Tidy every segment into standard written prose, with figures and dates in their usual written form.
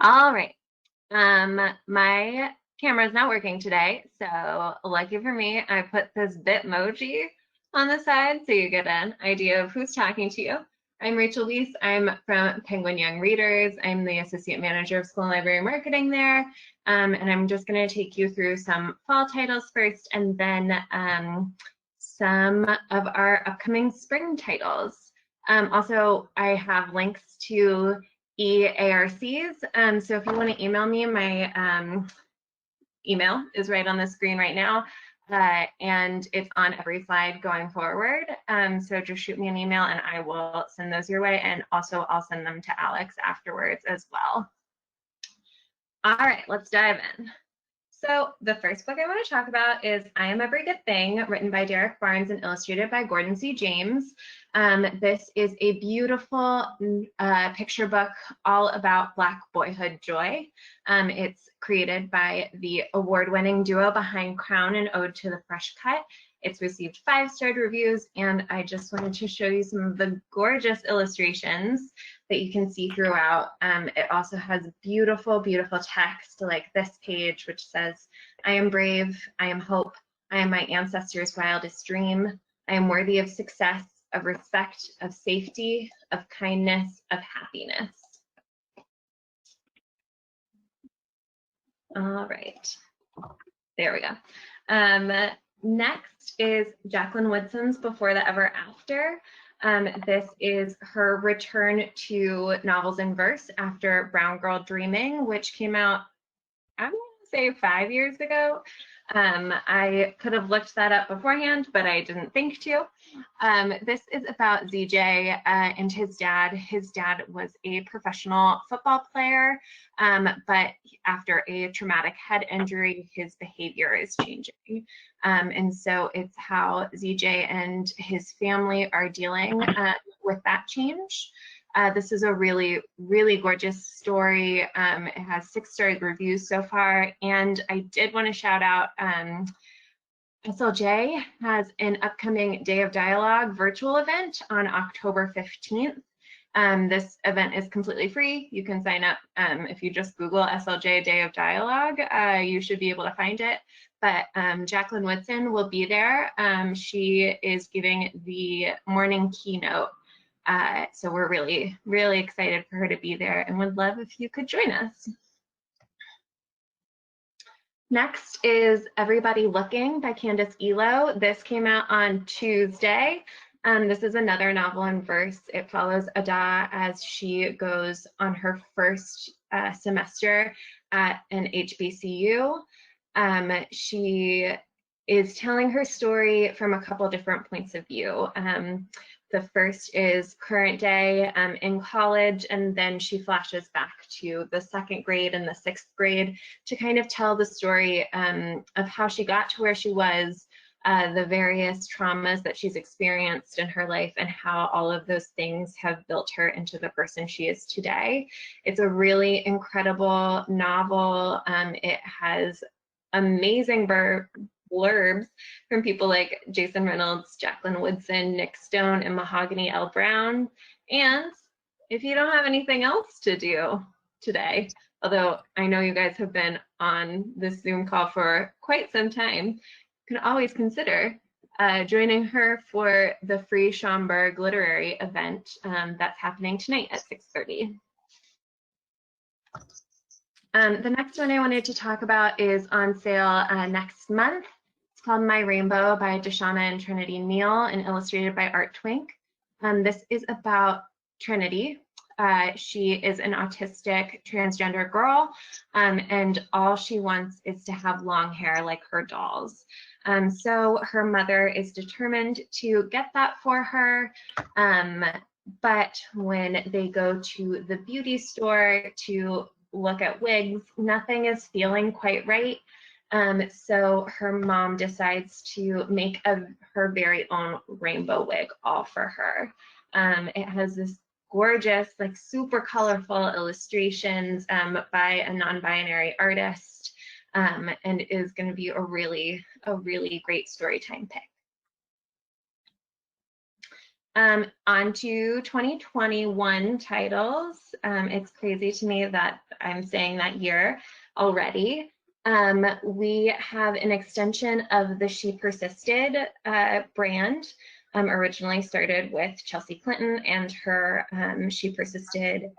All right. My camera is not working today, so lucky for me, I put this Bitmoji on the side so you get an idea of who's talking to you. I'm Rachel Weiss. I'm from Penguin Young Readers. I'm the Associate Manager of School and Library Marketing there, and I'm just going to take you through some fall titles first, and then some of our upcoming spring titles. Also, I have links to EARCs. So if you want to email me, my email is right on the screen right now, and it's on every slide going forward. So just shoot me an email and I will send those your way, and also I'll send them to Alex afterwards as well. All right, let's dive in. So the first book I want to talk about is I Am Every Good Thing, written by Derek Barnes and illustrated by Gordon C. James. This is a beautiful picture book all about Black boyhood joy. It's created by the award-winning duo behind Crown and Ode to the Fresh Cut. It's received 5-star reviews, and I just wanted to show you some of the gorgeous illustrations that you can see throughout. It also has beautiful, beautiful text like this page, which says, I am brave, I am hope, I am my ancestors' wildest dream, I am worthy of success, of respect, of safety, of kindness, of happiness. All right, there we go. Next is Jacqueline Woodson's Before the Ever After. This is her return to novels in verse after Brown Girl Dreaming, which came out, I'm going to say 5 years ago. I could have looked that up beforehand, but I didn't think to. This is about ZJ and his dad. His dad was a professional football player, but after a traumatic head injury, his behavior is changing. And so it's how ZJ and his family are dealing with that change. This is a really, really gorgeous story. It has 6-star reviews so far. And I did want to shout out SLJ has an upcoming Day of Dialogue virtual event on October 15th. This event is completely free. You can sign up if you just Google SLJ Day of Dialogue. You should be able to find it. But Jacqueline Woodson will be there. She is giving the morning keynote. So we're really, really excited for her to be there and would love if you could join us. Next is Everybody Looking by Candace Elo. This came out on Tuesday. This is another novel in verse. It follows Ada as she goes on her first semester at an HBCU. She is telling her story from a couple different points of view. The first is current day in college, and then she flashes back to the 2nd grade and the 6th grade to kind of tell the story of how she got to where she was, the various traumas that she's experienced in her life, and how all of those things have built her into the person she is today. It's a really incredible novel. It has amazing blurbs from people like Jason Reynolds, Jacqueline Woodson, Nick Stone, and Mahogany L. Brown. And if you don't have anything else to do today, although I know you guys have been on this Zoom call for quite some time, you can always consider joining her for the free Schomburg literary event that's happening tonight at 6:30. The next one I wanted to talk about is on sale next month. It's called My Rainbow by Deshauna and Trinity Neal and illustrated by Art Twink. This is about Trinity. She is an autistic transgender girl, and all she wants is to have long hair like her dolls. So her mother is determined to get that for her. But when they go to the beauty store to look at wigs, nothing is feeling quite right. So her mom decides to make her very own rainbow wig all for her. It has this gorgeous, like super colorful illustrations by a non-binary artist, and is going to be a really great story time pick. On to 2021 titles. It's crazy to me that I'm saying that year already. We have an extension of the She Persisted brand. Originally started with Chelsea Clinton and her She Persisted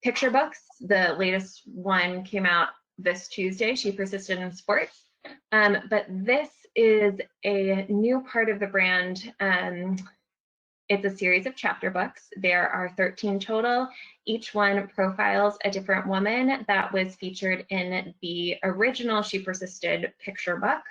picture books. The latest one came out this Tuesday, She Persisted in Sports. But this is a new part of the brand. It's a series of chapter books. There are 13 total. Each one profiles a different woman that was featured in the original She Persisted picture book,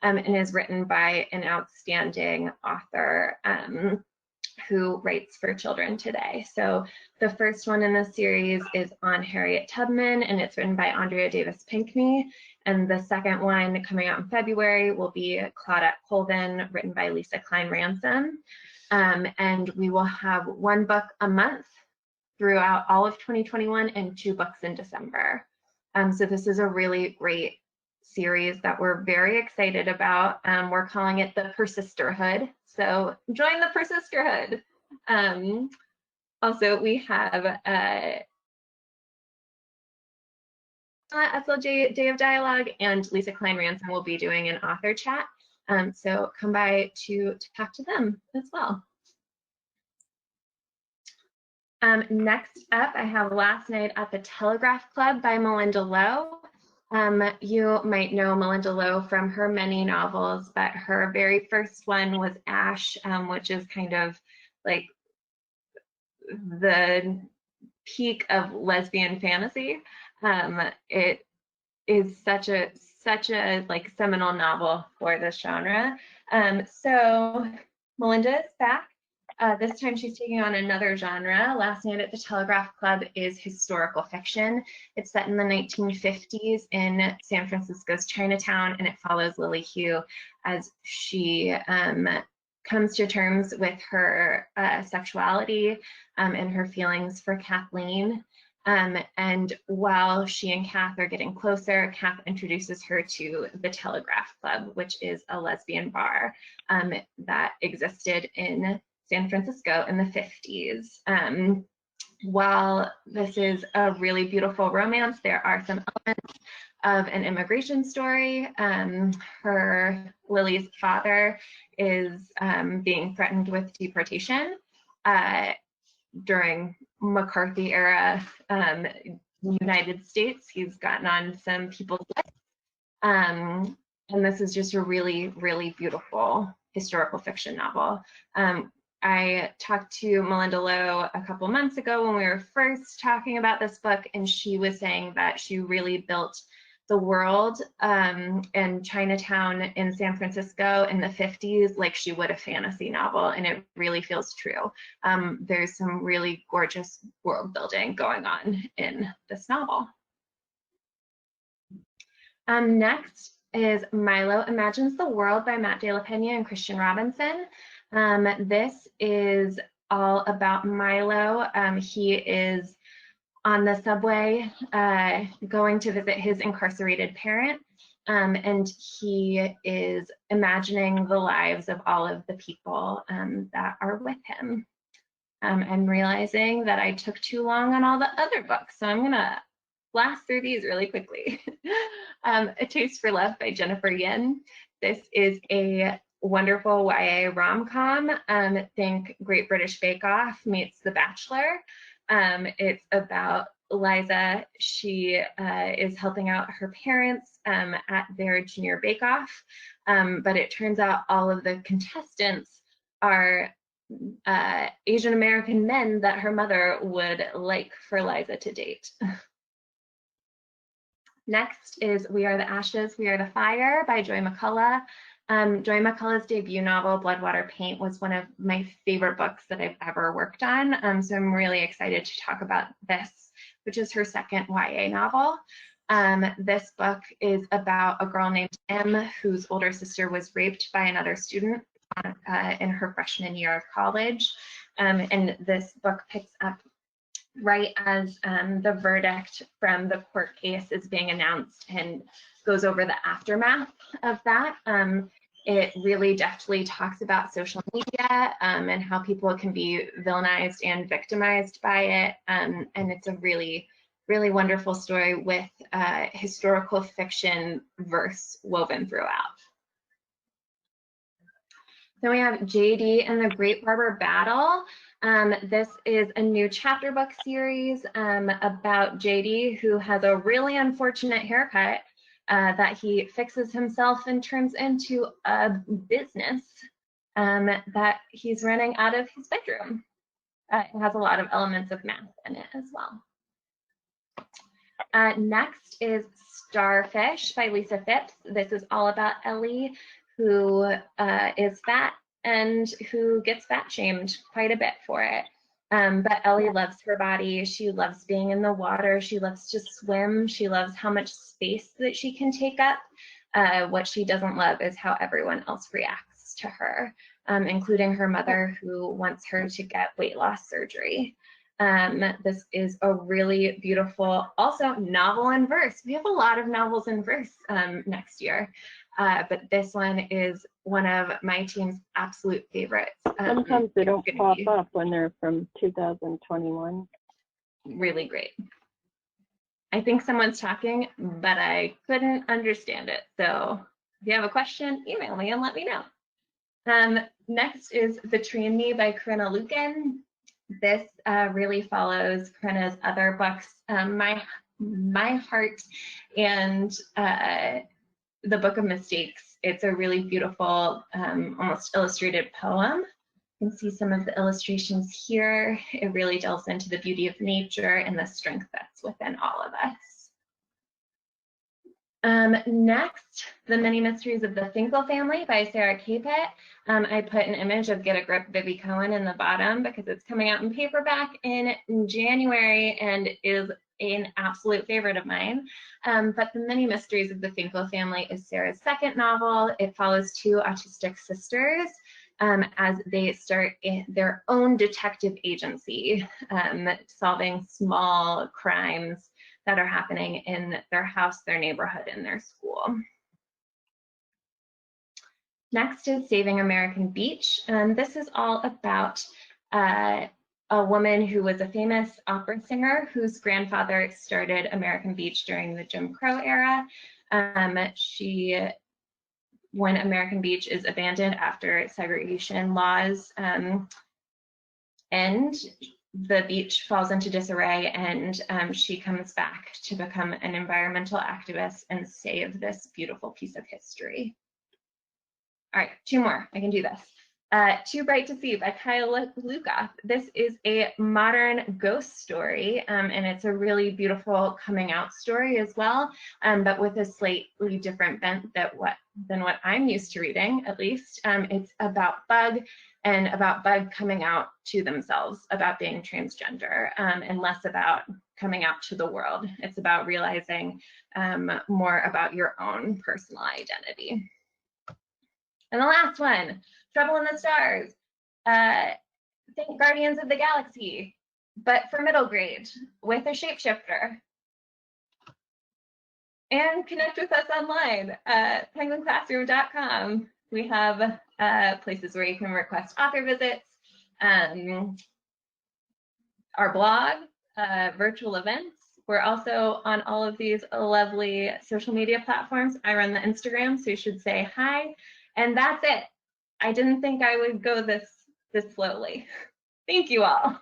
and is written by an outstanding author who writes for children today. So the first one in the series is on Harriet Tubman, and it's written by Andrea Davis Pinkney. And the second one coming out in February will be Claudette Colvin, written by Lisa Klein Ransom. And we will have one book a month throughout all of 2021 and 2 books in December. So this is a really great series that we're very excited about. We're calling it the Persisterhood. So join the Persisterhood. Also, we have SLJ Day of Dialogue, and Lisa Klein Ransom will be doing an author chat. So come by to talk to them as well. Next up, I have Last Night at the Telegraph Club by Melinda Lowe. You might know Melinda Lowe from her many novels, but her very first one was Ash, which is kind of like the peak of lesbian fantasy. It is such a like seminal novel for this genre. So Melinda is back. This time she's taking on another genre. Last Night at the Telegraph Club is historical fiction. It's set in the 1950s in San Francisco's Chinatown, and it follows Lily Hugh as she comes to terms with her sexuality and her feelings for Kathleen. And while she and Kath are getting closer, Kath introduces her to the Telegraph Club, which is a lesbian bar that existed in San Francisco in the 50s. While this is a really beautiful romance, there are some elements of an immigration story. Lily's father is being threatened with deportation during McCarthy era United States. He's gotten on some people's lists. And this is just a really, really beautiful historical fiction novel. I talked to Melinda Lowe a couple months ago when we were first talking about this book, and she was saying that she really built the world and Chinatown in San Francisco in the 50s like she would a fantasy novel, and it really feels true. There's some really gorgeous world building going on in this novel. Next is Milo Imagines the World by Matt De La Pena and Christian Robinson. This is all about Milo. He is on the subway going to visit his incarcerated parent, and he is imagining the lives of all of the people that are with him. I'm realizing that I took too long on all the other books, so I'm gonna blast through these really quickly. A Taste for Love by Jennifer Yin. This is a wonderful YA rom-com. Think Great British Bake Off meets The Bachelor. It's about Liza. She is helping out her parents at their junior bake-off, but it turns out all of the contestants are Asian American men that her mother would like for Liza to date. Next is We Are the Ashes, We Are the Fire by Joy McCullough. Joy McCullough's debut novel, Bloodwater Paint, was one of my favorite books that I've ever worked on. So I'm really excited to talk about this, which is her second YA novel. This book is about a girl named Em, whose older sister was raped by another student in her freshman year of college. And this book picks up right as the verdict from the court case is being announced and goes over the aftermath of that. It really deftly talks about social media and how people can be villainized and victimized by it. And it's a really, really wonderful story with historical fiction verse woven throughout. Then we have JD and the Great Barber Battle. This is a new chapter book series about JD, who has a really unfortunate haircut that he fixes himself and turns into a business that he's running out of his bedroom. It has a lot of elements of math in it as well. Next is Starfish by Lisa Phipps. This is all about Ellie, who is fat and who gets fat shamed quite a bit for it. But Ellie loves her body. She loves being in the water. She loves to swim. She loves how much space that she can take up. What she doesn't love is how everyone else reacts to her, including her mother, who wants her to get weight loss surgery. This is a really beautiful, also novel in verse. We have a lot of novels in verse next year, but this one is one of my team's absolute favorites. Sometimes they don't pop up when they're from 2021. Really great. I think someone's talking, but I couldn't understand it. So if you have a question, email me and let me know. Next is Between Me by Corinna Lucan. This really follows Corinna's other books, My Heart and The Book of Mistakes. It's a really beautiful, almost illustrated poem. You can see some of the illustrations here. It really delves into the beauty of nature and the strength that's within all of us. Next, The Many Mysteries of the Finkel Family by Sarah Caput. I put an image of Get a Grip, Vivi Cohen in the bottom because it's coming out in paperback in January and is an absolute favorite of mine. But The Many Mysteries of the Finkel Family is Sarah's second novel. It follows two autistic sisters as they start their own detective agency, solving small crimes that are happening in their house, their neighborhood, and their school. Next is Saving American Beach. This is all about a woman who was a famous opera singer whose grandfather started American Beach during the Jim Crow era. When American Beach is abandoned after segregation laws end, the beach falls into disarray, and she comes back to become an environmental activist and save this beautiful piece of history. All right, two more. I can do this. Too Bright to See by Kyle Lukoff. This is a modern ghost story, and it's a really beautiful coming out story as well, but with a slightly different bent than what I'm used to reading, at least. It's about Bug and about Bug coming out to themselves, about being transgender, and less about coming out to the world. It's about realizing more about your own personal identity. And the last one, Trouble in the Stars. Think Guardians of the Galaxy, but for middle grade with a shapeshifter. And connect with us online at penguinclassroom.com. We have places where you can request author visits, our blog, virtual events. We're also on all of these lovely social media platforms. I run the Instagram, so you should say hi. And that's it. I didn't think I would go this slowly. Thank you all.